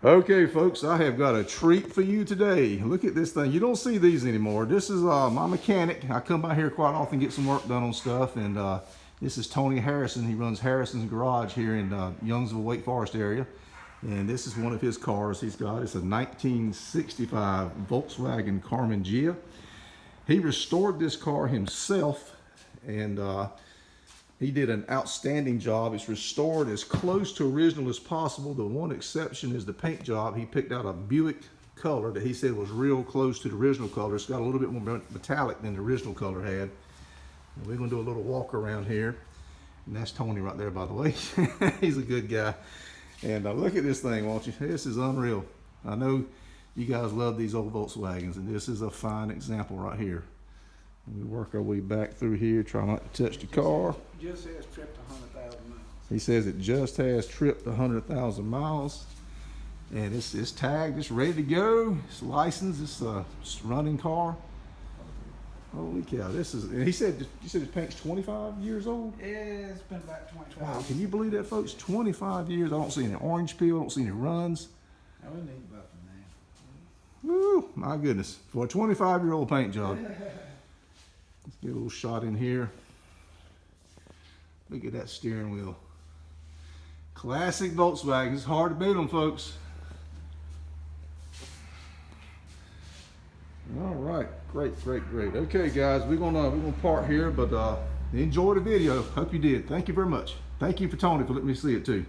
Okay, folks, I have got a treat for you today. Look at this thing. You don't see these anymore. This is my mechanic. I come by here quite often, get some work done on stuff, and this is Tony Harrison. He runs Harrison's Garage here in Youngsville, Wake Forest area. And this is one of his cars he's got. It's a 1965 Volkswagen Karman Ghia. He restored this car himself, and he did an outstanding job. It's restored as close to original as possible. The one exception is the paint job. He picked out a Buick color that he said was real close to the original color. It's got a little bit more metallic than the original color had. And we're gonna do a little walk around here. And that's Tony right there, by the way. He's a good guy. And look at this thing, won't you? This is unreal. I know you guys love these old Volkswagens, and this is a fine example right here. We work our way back through here, try not to touch the car. Just has tripped 100,000 miles. He says it just has tripped 100,000 miles. And it's tagged, it's ready to go. It's licensed, it's a running car. Holy cow, this is, and he said, you said his paint's 25 years old? Yeah, it's been about 25 Wow, years. can you believe that, folks? 25 years, I don't see any orange peel, I don't see any runs. I wouldn't think about the name. Woo, my goodness, for a 25-year-old paint job. Let's get a little shot in here. Look at that steering wheel. Classic Volkswagen. It's hard to beat them, folks. All right, great. Okay, guys, we're gonna part here, but enjoy the video. Hope you did. Thank you very much. Thank you for Tony for letting me see it too.